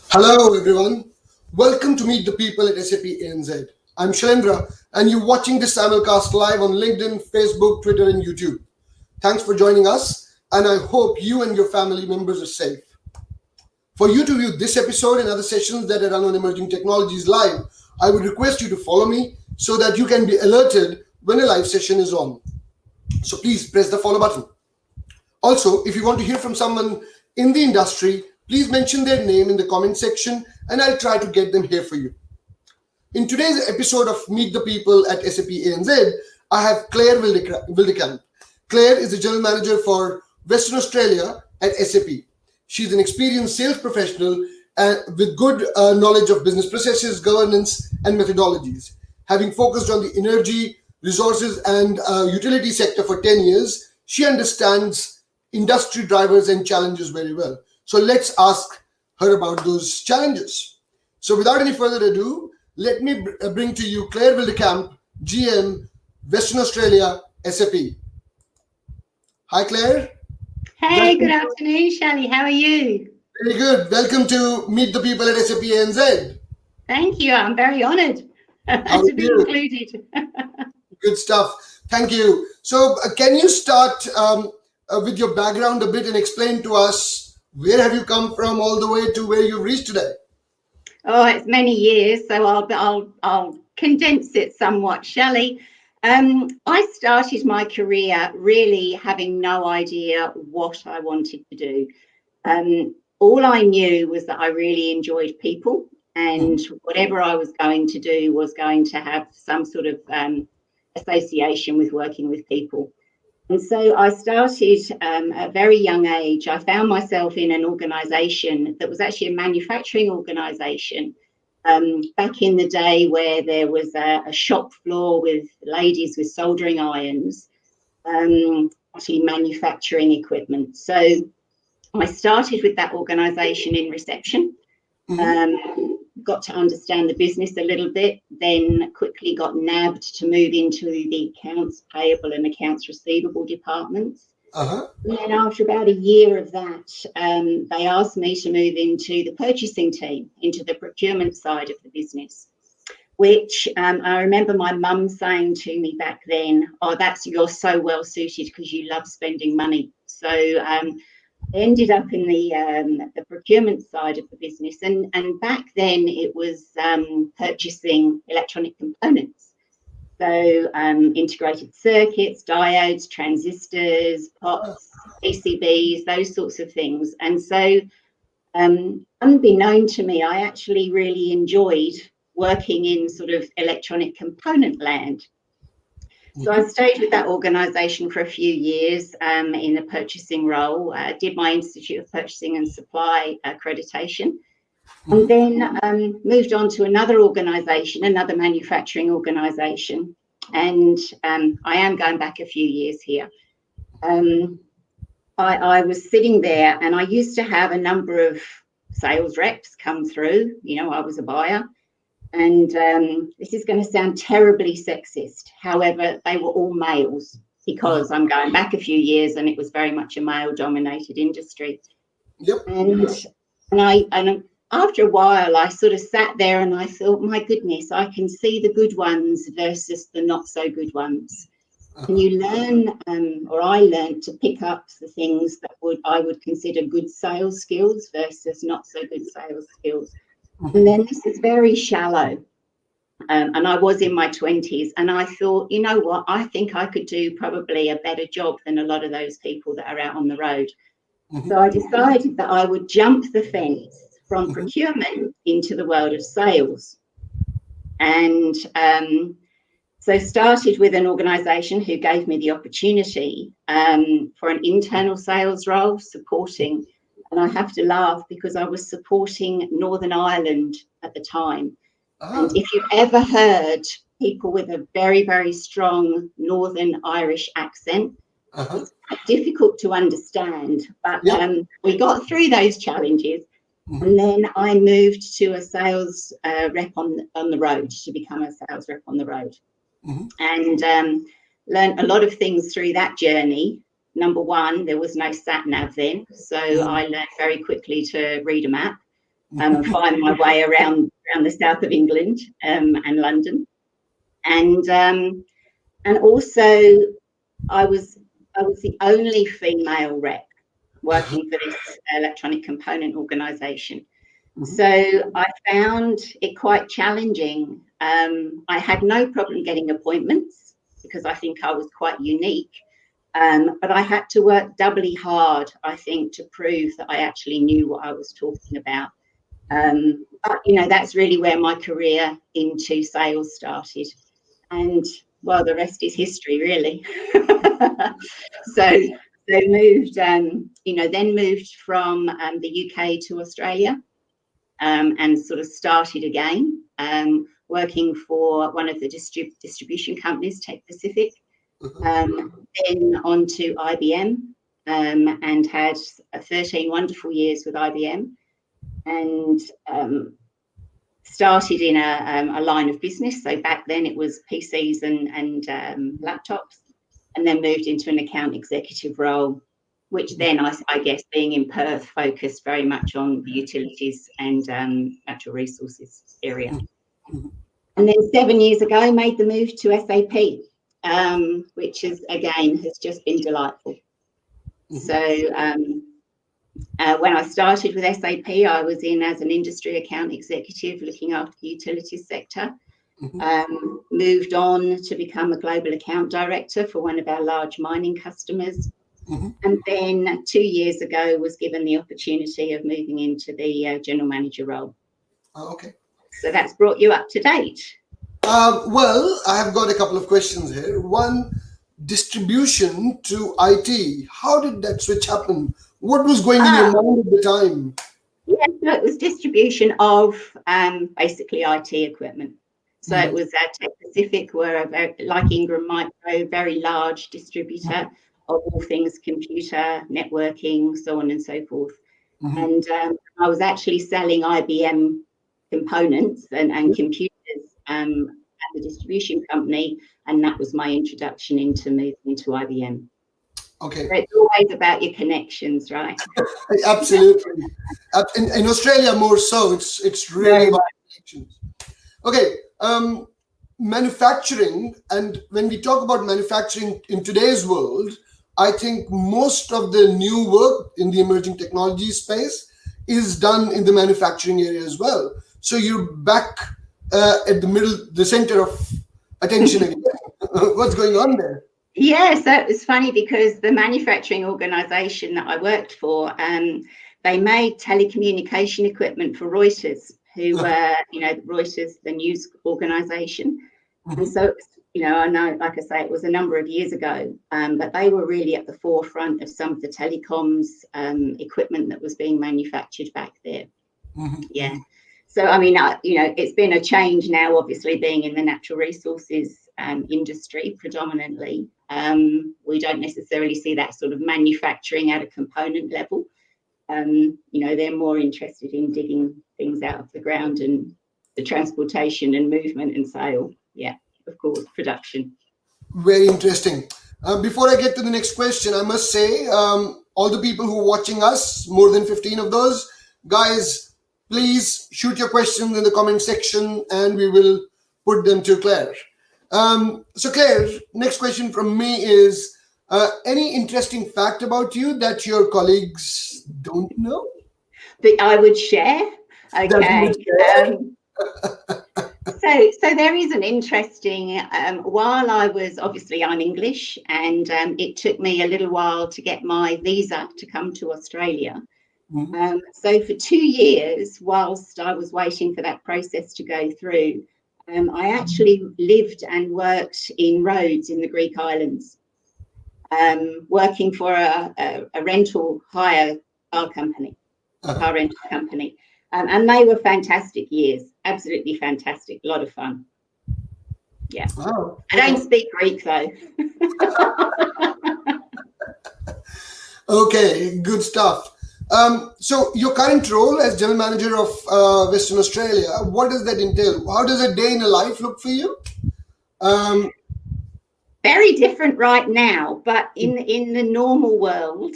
Hello, everyone. Welcome to Meet the People at SAP ANZ. I'm Shailendra, and you're watching this simulcast live on LinkedIn, Facebook, Twitter, and YouTube. Thanks for joining us, and I hope you and your family members are safe. For you to view this episode and other sessions that I run on emerging technologies live, I would request you to follow me so that you can be alerted when a live session is on. So please press the follow button. Also, if you want to hear from someone in the industry, please mention their name in the comment section and I'll try to get them here for you. In today's episode of Meet the People at SAP ANZ, I have Claire Wildekamp. Claire is the General Manager for Western Australia at SAP. She's an experienced sales professional with good knowledge of business processes, governance, and methodologies. Having focused on the energy, resources, and utility sector for 10 years, she understands industry drivers and challenges very well. So let's ask her about those challenges. So without any further ado, let me bring to you Claire Wildekamp, GM, Western Australia, SAP. Hi, Claire. Hey, good afternoon, Shally. How are you? Very good. Welcome to Meet the People at SAP ANZ. Thank you. I'm very honoured to be included. Good stuff. Thank you. So can you start with your background a bit and explain to us where have you come from all the way to where you've reached today? Oh, it's many years, so I'll condense it somewhat, Shally. I started my career really having no idea what I wanted to do. All I knew was that I really enjoyed people, and whatever I was going to do was going to have some sort of association with working with people. And so I started at a very young age. I found myself in an organisation that was actually a manufacturing organisation back in the day where there was a shop floor with ladies with soldering irons, actually manufacturing equipment. So I started with that organisation in reception. Got to understand the business a little bit, then quickly got nabbed to move into the accounts payable and accounts receivable departments. And then after about a year of that, they asked me to move into the purchasing team, into the procurement side of the business, which I remember my mum saying to me back then, oh, you're so well suited because you love spending money. So I ended up in the procurement side of the business, and back then it was purchasing electronic components, so integrated circuits, diodes, transistors, pots, PCBs, those sorts of things. And so unbeknown to me, I actually really enjoyed working in sort of electronic component land. So I stayed with that organisation for a few years in the purchasing role, did my Institute of Purchasing and Supply accreditation, and then moved on to another organisation, another manufacturing organisation. And I am going back a few years here. I was sitting there and I used to have a number of sales reps come through. You know, I was a buyer. And this is going to sound terribly sexist. However, they were all males because I'm going back a few years and it was very much a male-dominated industry. Yep. And after a while, I sort of sat there and I thought, my goodness, I can see the good ones versus the not so good ones. And you learn, or I learned to pick up the things that I would consider good sales skills versus not so good sales skills. And then this is very shallow. And I was in my 20s and I thought, you know what, I think I could do probably a better job than a lot of those people that are out on the road. So I decided that I would jump the fence from procurement into the world of sales. And so started with an organisation who gave me the opportunity for an internal sales role supporting. And I have to laugh because I was supporting Northern Ireland at the time. And if you've ever heard people with a very, very strong Northern Irish accent, it's difficult to understand. But we got through those challenges. And then I moved to a sales rep on the road, to become a sales rep on the road. And learned a lot of things through that journey. Number one, there was no sat nav then, so I learned very quickly to read a map. and find my way around the south of England and London. And also I was the only female rep working for this electronic component organisation. So I found it quite challenging. I had no problem getting appointments because I think I was quite unique. But I had to work doubly hard, I think, to prove that I actually knew what I was talking about. But, that's really where my career into sales started. And, well, the rest is history, really. So moved, then moved from the UK to Australia. And sort of started again, working for one of the distribution companies, Tech Pacific, then on to IBM, and had 13 wonderful years with IBM, and started in a line of business. So back then it was PCs and laptops, and then moved into an account executive role, which then I guess being in Perth focused very much on the utilities and natural resources area. And then 7 years ago made the move to SAP, which has just been delightful. So when I started with SAP, I was in as an industry account executive looking after the utilities sector. Moved on to become a global account director for one of our large mining customers. And then 2 years ago was given the opportunity of moving into the general manager role. Okay. So that's brought you up to date. Well, I have got a couple of questions here. One, distribution to IT. How did that switch happen? What was going in your mind at the time? Yeah, so it was distribution of basically IT equipment. So it was Tech Pacific, were like Ingram Micro, very large distributor of all things computer, networking, so on and so forth. And I was actually selling IBM components and computers at the distribution company, and that was my introduction into moving into IBM. Okay. So it's always about your connections, right? Absolutely. In Australia more so, it's really about connections. Okay. Manufacturing, and when we talk about manufacturing in today's world, I think most of the new work in the emerging technology space is done in the manufacturing area as well. So you're back at the center of attention again. What's going on there? Yeah, so it was funny because the manufacturing organisation that I worked for, they made telecommunication equipment for Reuters, who were, Reuters, the news organisation. And so, I know, like I say, it was a number of years ago, but they were really at the forefront of some of the telecoms equipment that was being manufactured back there. Yeah. So, I mean, it's been a change now, obviously, being in the natural resources industry predominantly. We don't necessarily see that sort of manufacturing at a component level. They're more interested in digging things out of the ground and the transportation and movement and sale. Yeah, of course, production. Very interesting. Before I get to the next question, I must say, all the people who are watching us, more than 15 of those, guys, please shoot your questions in the comment section and we will put them to Claire. So Claire, next question from me is, any interesting fact about you that your colleagues don't know? That I would share? Okay. So there is an interesting, while I was, obviously I'm English, and it took me a little while to get my visa to come to Australia. So for 2 years, whilst I was waiting for that process to go through, I actually lived and worked in Rhodes in the Greek islands, working for a rental hire car company, car rental company. And they were fantastic years, absolutely fantastic, a lot of fun. Yeah. Oh, okay. I don't speak Greek though. Okay, good stuff. So your current role as general manager of Western Australia, what does that entail? How does a day in a life look for you? Very different right now, but in the normal world,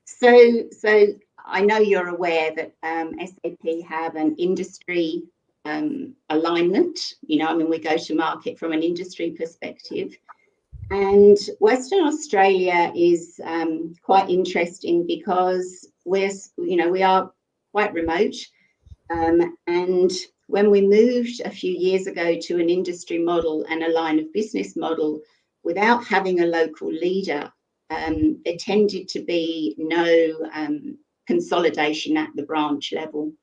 so I know you're aware that SAP have an industry alignment. I mean, we go to market from an industry perspective. And Western Australia is quite interesting because we are quite remote. And when we moved a few years ago to an industry model and a line of business model, without having a local leader, there tended to be no consolidation at the branch level.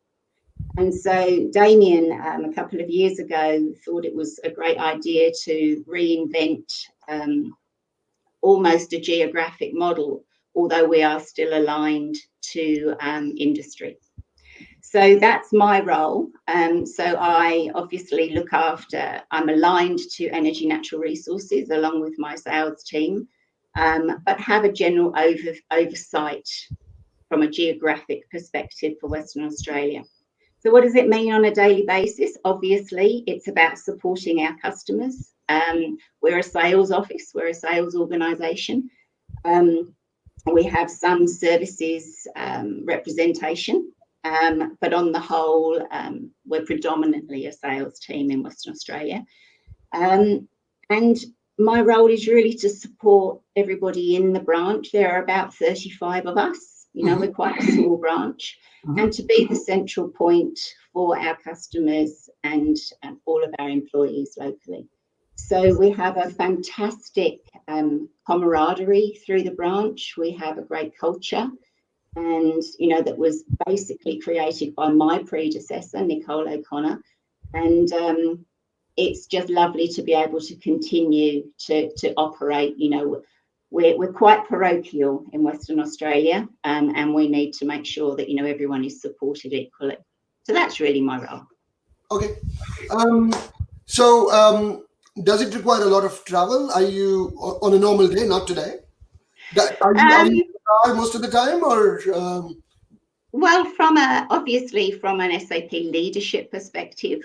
And so Damien, a couple of years ago, thought it was a great idea to reinvent almost a geographic model, although we are still aligned to industry. So that's my role. So I obviously look after, I'm aligned to energy natural resources along with my sales team, but have a general oversight from a geographic perspective for Western Australia. So what does it mean on a daily basis? Obviously, it's about supporting our customers. We're a sales office, we're a sales organisation. We have some services representation, but on the whole, we're predominantly a sales team in Western Australia. And my role is really to support everybody in the branch. There are about 35 of us. We're quite a small branch. And to be the central point for our customers and all of our employees locally. So we have a fantastic camaraderie through the branch. We have a great culture, and that was basically created by my predecessor, Nicole O'Connor. And it's just lovely to be able to continue to operate. We're quite parochial in Western Australia, and we need to make sure that everyone is supported equally. So that's really my role. Okay. Does it require a lot of travel? Are you on a normal day, not today? Are you most of the time, or? Well, obviously from an SAP leadership perspective,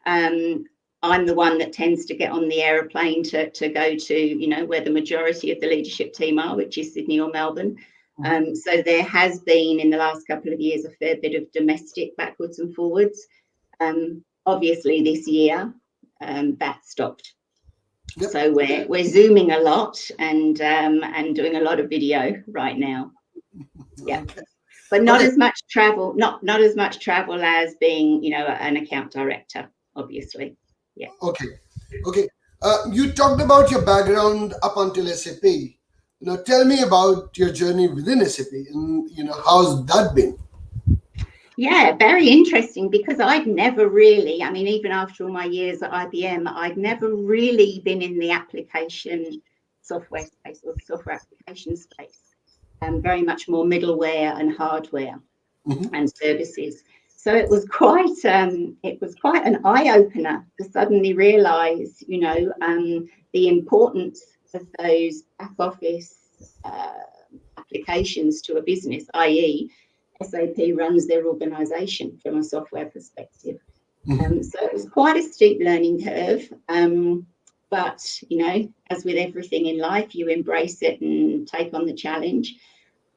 I'm the one that tends to get on the aeroplane to go to, where the majority of the leadership team are, which is Sydney or Melbourne. So there has been in the last couple of years a fair bit of domestic backwards and forwards. Obviously this year that stopped. Yep. So we're zooming a lot and doing a lot of video right now. Yeah. Okay. But not as much travel, not as much travel as being, an account director, obviously. Yeah. Okay. You talked about your background up until SAP. Tell me about your journey within SAP and how's that been? Yeah, very interesting, because I'd never really, even after all my years at IBM, I'd never really been in the application software space or software application space. Very much more middleware and hardware and services. So it was quite an eye-opener to suddenly realise, the importance of those back office applications to a business, i.e., SAP runs their organisation from a software perspective. So it was quite a steep learning curve. But, as with everything in life, you embrace it and take on the challenge.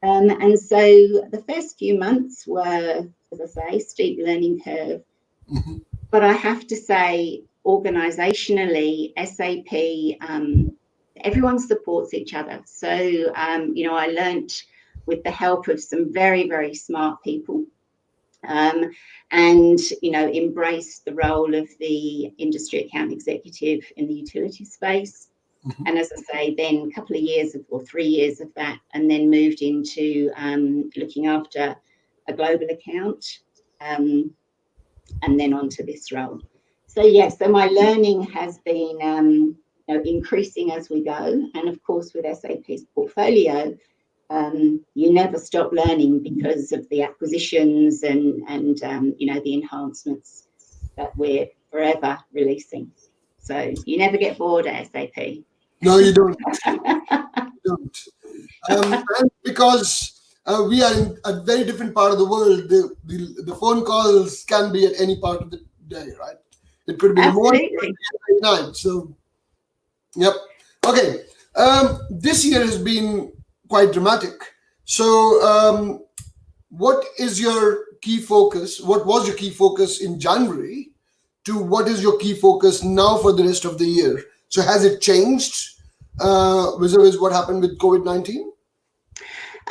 And so the first few months were, as I say, steep learning curve. But I have to say, organisationally, SAP, everyone supports each other. So, I learnt with the help of some very, very smart people, and, embraced the role of the industry account executive in the utility space. And as I say, then a couple of years or 3 years of that, and then moved into looking after a global account, and then onto this role. So, so my learning has been increasing as we go. And of course, with SAP's portfolio, you never stop learning because of the acquisitions and the enhancements that we're forever releasing. So you never get bored at SAP. No, you don't. And because we are in a very different part of the world, the phone calls can be at any part of the day, right? It could be the morning, at night. So, yep. Okay. This year has been quite dramatic. So, what is your key focus? What was your key focus in January to what is your key focus now for the rest of the year? So has it changed vis-a-vis what happened with COVID-19?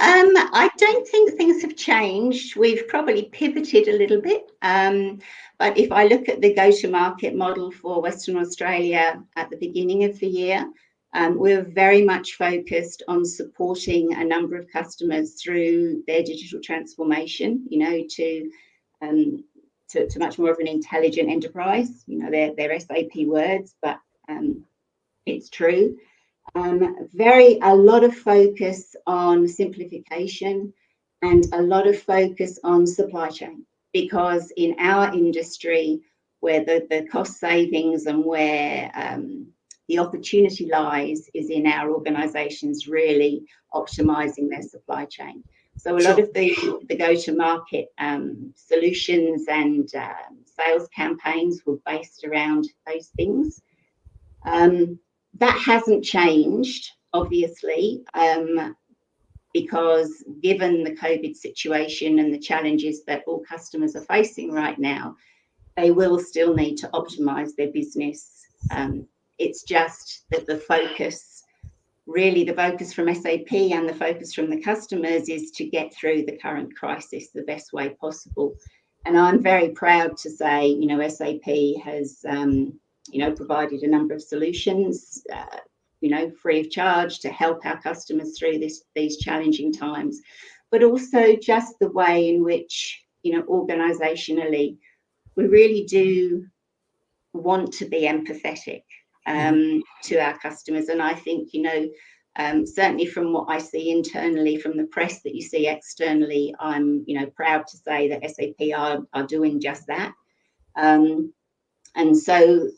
I don't think things have changed. We've probably pivoted a little bit. But if I look at the go-to-market model for Western Australia at the beginning of the year, we're very much focused on supporting a number of customers through their digital transformation, to much more of an intelligent enterprise. They're SAP words, but it's true. A lot of focus on simplification and a lot of focus on supply chain, because in our industry, where the cost savings and where the opportunity lies is in our organisations really optimising their supply chain. So a lot of the go-to-market solutions and sales campaigns were based around those things. That hasn't changed, obviously, because given the COVID situation and the challenges that all customers are facing right now, they will still need to optimise their business. It's just that the focus from SAP and the focus from the customers is to get through the current crisis the best way possible. And I'm very proud to say, SAP has provided a number of solutions, free of charge to help our customers through these challenging times, but also just the way in which, organisationally, we really do want to be empathetic to our customers. And I think, certainly from what I see internally, from the press that you see externally, I'm, proud to say that SAP are doing just that. And so,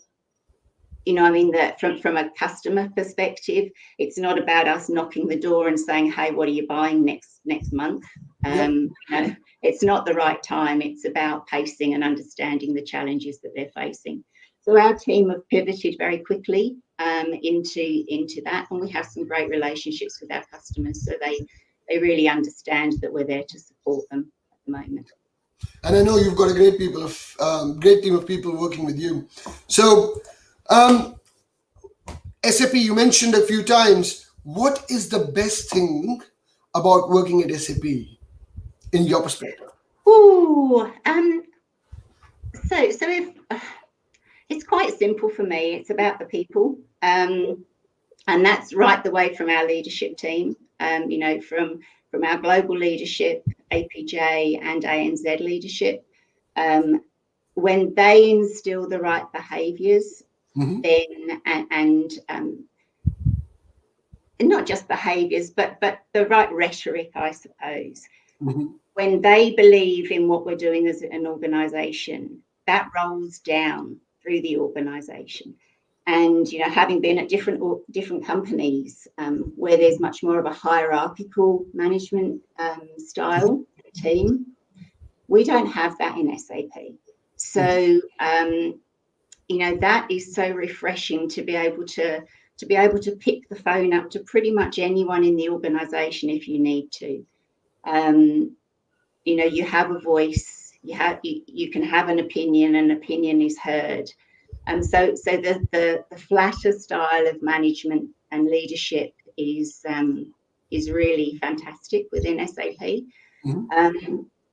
that from a customer perspective, it's not about us knocking the door and saying, hey, what are you buying next month? It's not the right time. It's about pacing and understanding the challenges that they're facing. So our team have pivoted very quickly into that, and we have some great relationships with our customers, so they really understand that we're there to support them at the moment. And I know you've got a great team of people working with you. So SAP, you mentioned a few times. What is the best thing about working at SAP in your perspective? So if it's quite simple for me. It's about the people, and that's right the way from our leadership team. From our global leadership, APJ and ANZ leadership. When they instill the right behaviours, then and not just behaviours, but the right rhetoric, I suppose. When they believe in what we're doing as an organisation, that rolls down through the organisation. And having been at different companies where there's much more of a hierarchical management style team, we don't have that in SAP. So that is so refreshing to be able to pick the phone up to pretty much anyone in the organisation if you need to. You have a voice. You can have an opinion. An opinion is heard. And so the flatter style of management and leadership is really fantastic within SAP.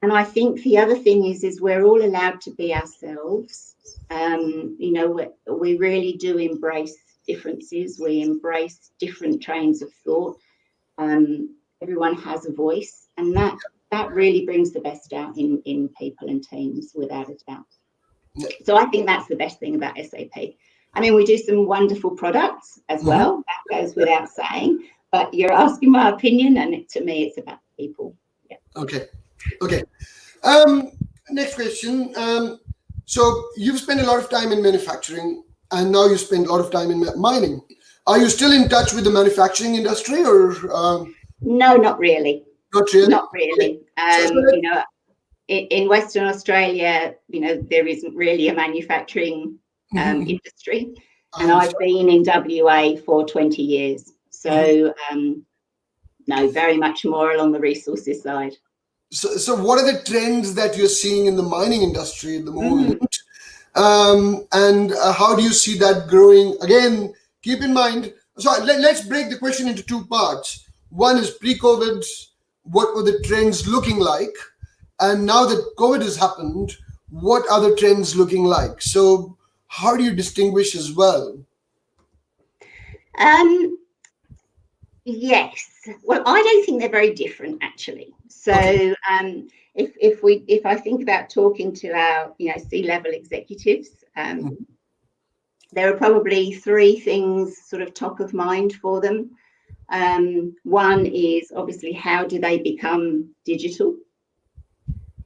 And I think the other thing is we're all allowed to be ourselves. We really do embrace differences. We embrace different trains of thought. Everyone has a voice, and that really brings the best out in people and teams, without a doubt. So I think that's the best thing about SAP. I mean, we do some wonderful products as well. That goes without saying. But you're asking my opinion, and to me, it's about people. Yeah. Okay. Next question. So you've spent a lot of time in manufacturing, and now you spend a lot of time in mining. Are you still in touch with the manufacturing industry, or? No, not really. Not really. Not really. In Western Australia, there isn't really a manufacturing industry, and I've been in WA for 20 years. So, no, very much more along the resources side. So what are the trends that you're seeing in the mining industry at the moment? And how do you see that growing? Again, keep in mind, so let's break the question into two parts. One is pre-COVID, what were the trends looking like? And now that COVID has happened, what are the trends looking like? So how do you distinguish as well? Um, yes. Well, I don't think they're very different actually. So Okay. if I think about talking to our C-level executives, Mhm. there are probably three things sort of top of mind for them. One is obviously how do they become digital?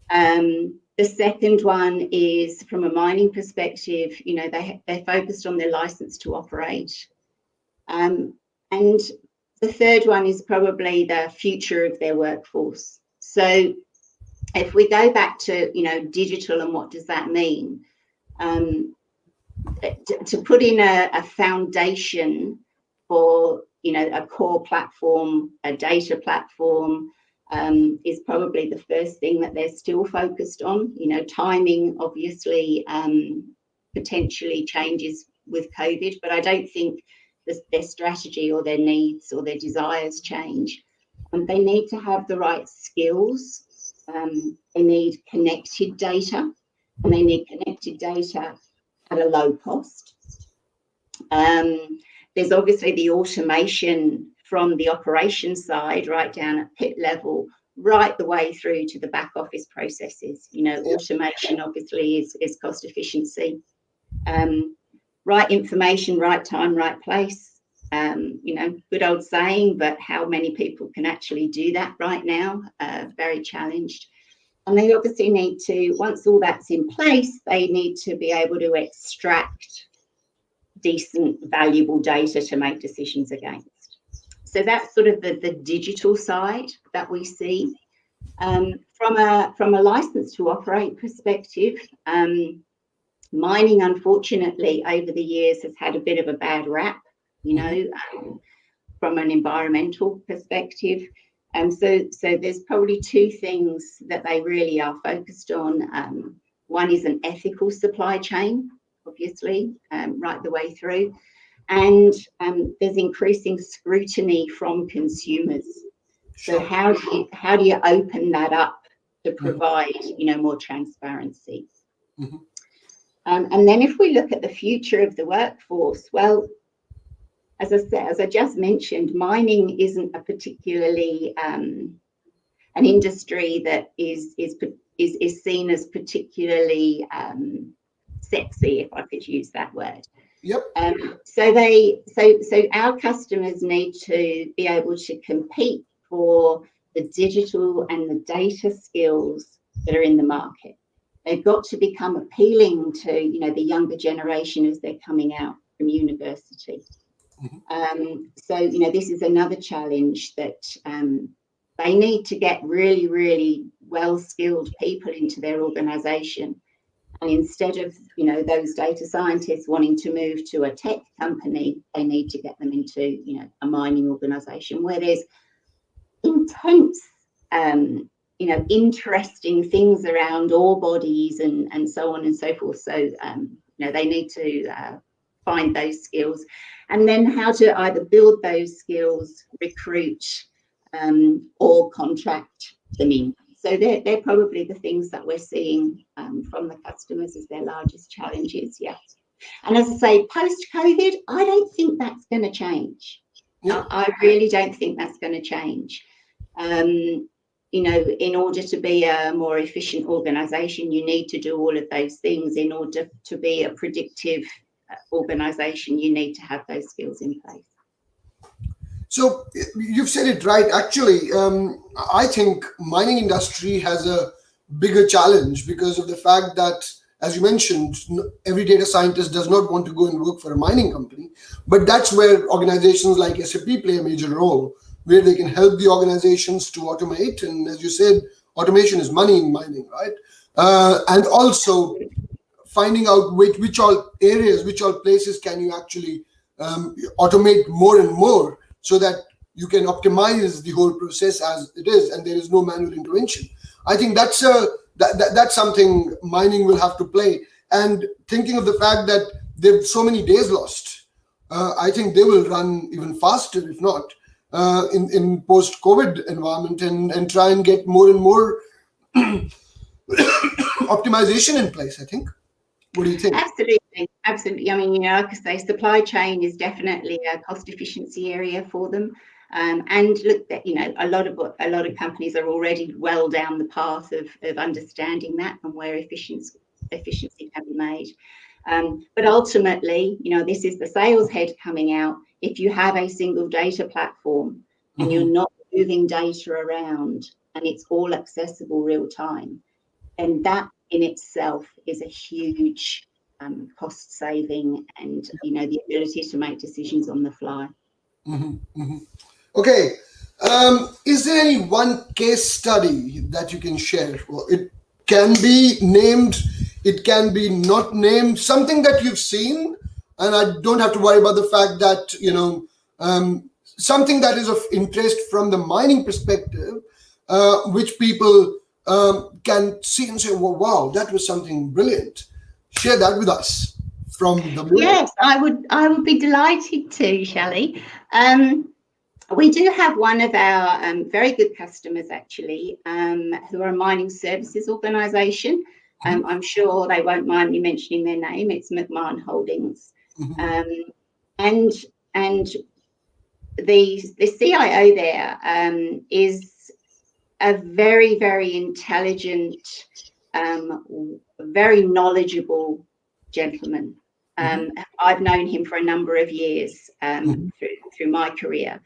The second one is from a mining perspective, they're focused on their license to operate. And the third one is probably the future of their workforce. So if we go back to, digital and what does that mean? To put in a foundation for, a core platform, a data platform, is probably the first thing that they're still focused on. Timing obviously potentially changes with COVID, but I don't think their strategy or their needs or their desires change. And they need to have the right skills. They need connected data, and they need connected data at a low cost. There's obviously the automation from the operations side, right down at pit level, right the way through to the back office processes. Yeah. Automation obviously is cost efficiency. Right information, right time, right place. Good old saying, but how many people can actually do that right now? Very challenged. And they obviously need to, once all that's in place, they need to be able to extract decent, valuable data to make decisions against. So that's sort of the digital side that we see. From a license to operate perspective, mining, unfortunately, over the years has had a bit of a bad rap, from an environmental perspective. So there's probably two things that they really are focused on. One is an ethical supply chain, obviously, right the way through. And there's increasing scrutiny from consumers. So Sure. how do you open that up to Mhm. provide, more transparency? Mhm. And then if we look at the future of the workforce, well, as I said, as I just mentioned, mining isn't a particularly an industry that is seen as particularly sexy, if I could use that word. Yep. So our customers need to be able to compete for the digital and the data skills that are in the market. They've got to become appealing to the younger generation as they're coming out from university. So this is another challenge that they need to get really, really well-skilled people into their organisation. And instead of, those data scientists wanting to move to a tech company, they need to get them into, a mining organisation where there's intense, interesting things around ore bodies and so on and so forth. So, they need to find those skills, and then how to either build those skills, recruit, or contract them in. So they're probably the things that we're seeing from the customers as their largest challenges. Yeah. And as I say, post-COVID, I don't think that's going to change. Yeah. I really don't think that's going to change. In order to be a more efficient organisation, you need to do all of those things. In order to be a predictive organisation, you need to have those skills in place. So you've said it right. Actually, I think mining industry has a bigger challenge because of the fact that, as you mentioned, every data scientist does not want to go and work for a mining company. But that's where organizations like SAP play a major role, where they can help the organizations to automate. And as you said, automation is money in mining, right? And also finding out which all areas, which all places can you actually automate more and more, so that you can optimize the whole process as it is, and there is no manual intervention. I think that's something mining will have to play. And thinking of the fact that there are so many days lost, I think they will run even faster, if not in post-COVID environment, and try and get more and more optimization in place, I think. What do you think? Absolutely. I mean, like I say, supply chain is definitely a cost efficiency area for them. And look, that a lot of companies are already well down the path of understanding that and where efficiency can be made. But ultimately, this is the sales head coming out. If you have a single data platform and you're not moving data around and it's all accessible real time, and that in itself is a huge cost saving, and the ability to make decisions on the fly. Okay. Is there any one case study that you can share? Well, it can be named, it can be not named, something that you've seen, and I don't have to worry about the fact that, something that is of interest from the mining perspective, which people can see and say, well, wow, that was something brilliant. Share that with us from the movie. Yes, I would be delighted to, Shelley. We do have one of our very good customers, actually, who are a mining services organisation. I'm sure they won't mind me mentioning their name. It's McMahon Holdings. And the CIO there is a very, very intelligent, very knowledgeable gentleman. I've known him for a number of years through my career.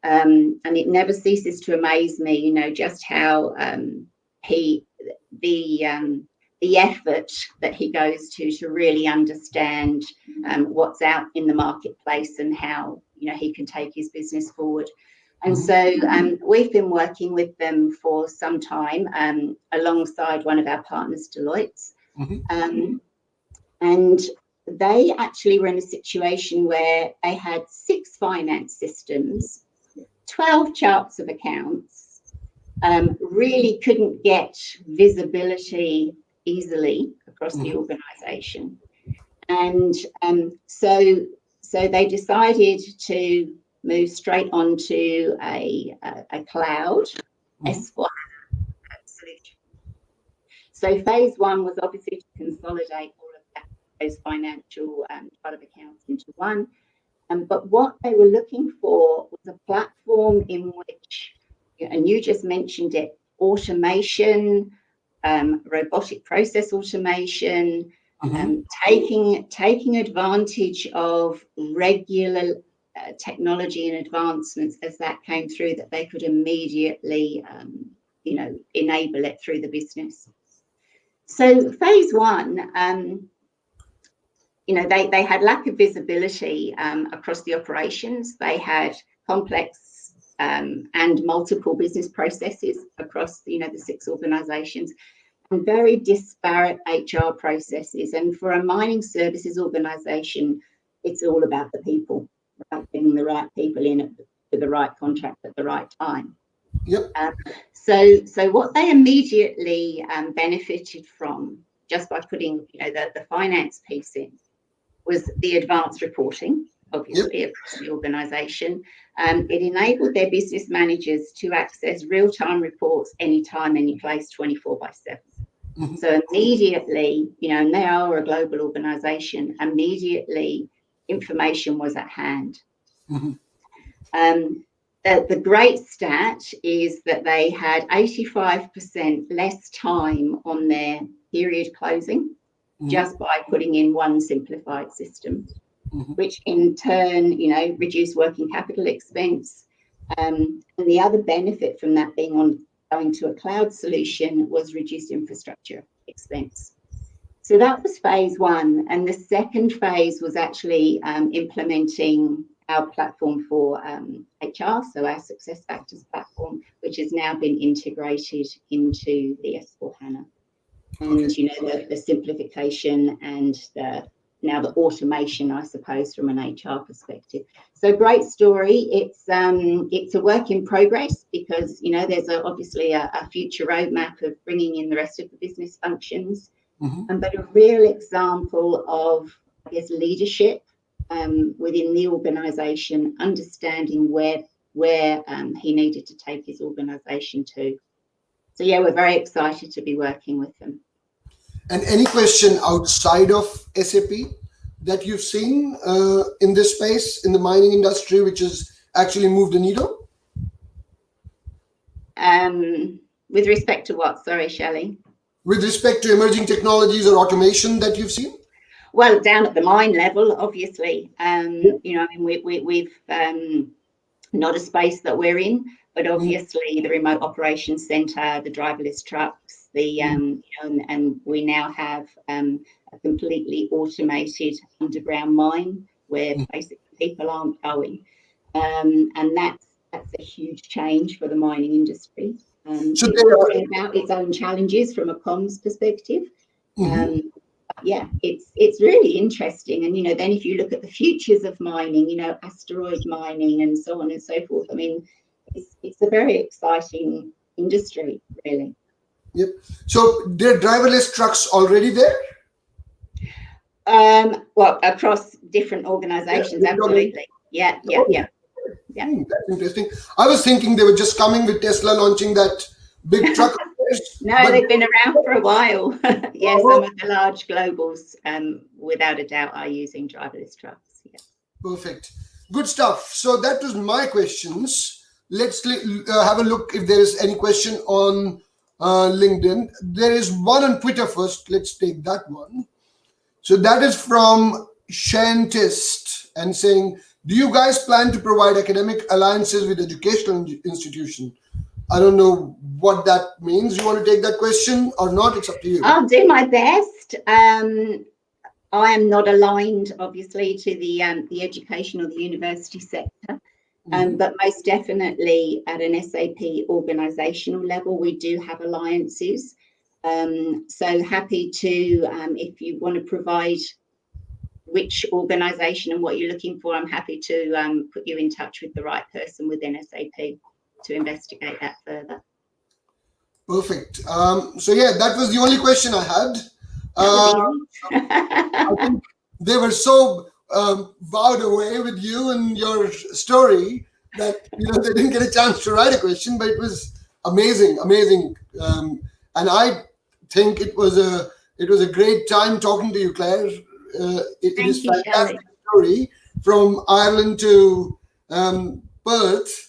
And it never ceases to amaze me, just how the effort that he goes to really understand what's out in the marketplace and how he can take his business forward. And so we've been working with them for some time alongside one of our partners, Deloitte. And they actually were in a situation where they had 6 finance systems, 12 charts of accounts, really couldn't get visibility easily across the organisation. And so they decided to move straight onto a cloud S4 solution. So phase 1 was obviously to consolidate all of those financial chart of accounts into one. But what they were looking for was a platform in which, and you just mentioned it, automation, robotic process automation, taking advantage of regular technology and advancements as that came through, that they could immediately, enable it through the business. So phase 1, they had lack of visibility across the operations. They had complex and multiple business processes across, the 6 organisations, and very disparate HR processes. And for a mining services organisation, it's all about the people, about getting the right people in for the right contract at the right time. Yep. So what they immediately benefited from, just by putting the finance piece in, was the advanced reporting, obviously, across the organisation. It enabled their business managers to access real-time reports anytime, any place, 24/7. So immediately, and they are a global organisation, immediately information was at hand. The great stat is that they had 85% less time on their period closing, just by putting in one simplified system, which in turn, reduced working capital expense. And the other benefit from that being going to a cloud solution was reduced infrastructure expense. So that was phase 1. And the second phase was actually implementing our platform for HR, so our SuccessFactors platform, which has now been integrated into the S4HANA. And the simplification and the now the automation, I suppose, from an HR perspective. So great story. It's a work in progress because, you know, there's obviously a future roadmap of bringing in the rest of the business functions, but a real example of, I guess, leadership within the organisation, understanding where he needed to take his organisation to. So yeah, we're very excited to be working with them. And any question outside of SAP that you've seen in this space, in the mining industry, which has actually moved the needle? With respect to what? Sorry, Shelley. With respect to emerging technologies or automation that you've seen? Well, down at the mine level, obviously. You know, I mean, we've not a space that we're in, but obviously the remote operations centre, the driverless trucks, you know, and we now have a completely automated underground mine where basically people aren't going, and that's a huge change for the mining industry. So it's about its own challenges from a comms perspective. Yeah, it's really interesting. And, you know, then if you look at the futures of mining, you know, asteroid mining and so on and so forth, I mean, it's a very exciting industry, really. Yep. So there are driverless trucks already there? Well, across different organisations, absolutely. Yeah. That's interesting. I was thinking they were just coming with Tesla launching that big truck. No, they've been around for a while. Yeah, some of the large globals, without a doubt, are using driverless trucks. Yeah. Perfect. Good stuff. So that was my questions. Let's have a look if there is any question on LinkedIn. There is one on Twitter first. Let's take that one. So that is from Shantist and saying, do you guys plan to provide academic alliances with educational institutions? I don't know what that means. You want to take that question or not? It's up to you. I'll do my best. I am not aligned, obviously, to the education or the university sector, but most definitely at an SAP organisational level, we do have alliances. So happy to, if you want to provide which organisation and what you're looking for, I'm happy to put you in touch with the right person within SAP to investigate that further. Perfect. So yeah, that was the only question I had. I think they were so wowed away with you and your story that, you know, they didn't get a chance to write a question, but it was amazing. And I think it was a great time talking to you, Claire. It is a fantastic story from Ireland to Perth.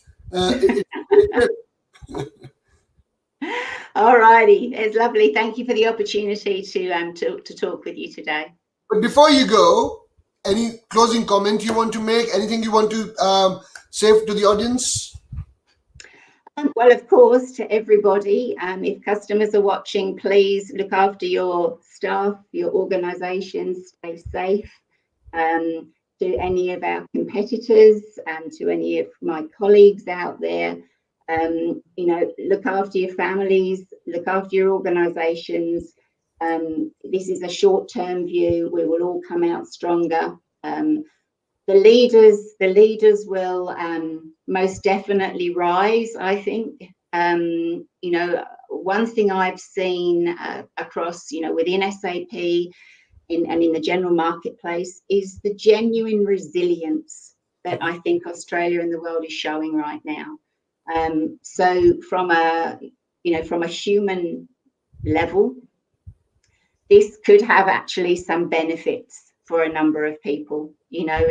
All righty, it's lovely. Thank you for the opportunity to talk with you today. But before you go, any closing comment you want to make? Anything you want to say to the audience? Well, of course, to everybody, if customers are watching, please look after your staff, your organisations, stay safe. To any of our competitors, to any of my colleagues out there, you know, look after your families, look after your organisations. This is a short-term view. We will all come out stronger. The leaders will most definitely rise, I think. You know, one thing I've seen across, you know, within SAP and in the general marketplace is the genuine resilience that I think Australia and the world is showing right now. So from a human level, this could have actually some benefits for a number of people. You know,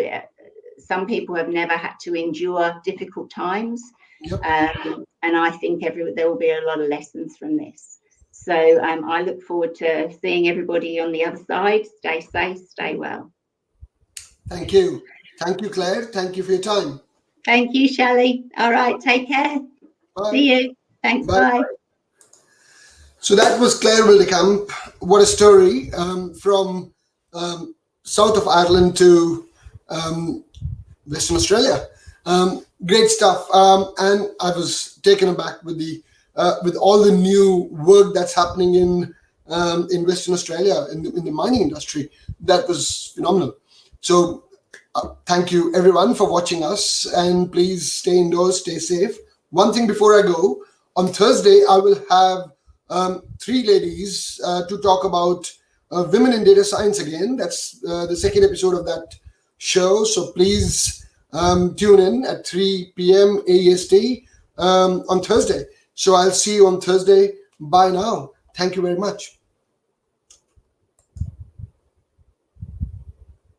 some people have never had to endure difficult times. Yep. And I think there will be a lot of lessons from this. So I look forward to seeing everybody on the other side. Stay safe, stay well. Thank you. Thank you, Claire. Thank you for your time. Thank you, Shelley. All right, take care. Bye. See you. Thanks, bye. So that was Claire Wildekamp. What a story, from south of Ireland to Western Australia. Great stuff. And I was taken aback with all the new work that's happening in Western Australia in the mining industry. that was phenomenal. So thank you everyone for watching us, and please stay indoors, stay safe. One thing before I go, on Thursday I will have 3 ladies to talk about women in data science again. That's the second episode of that show. So please tune in at 3 p.m. AEST on Thursday. So I'll see you on Thursday. Bye now. Thank you very much.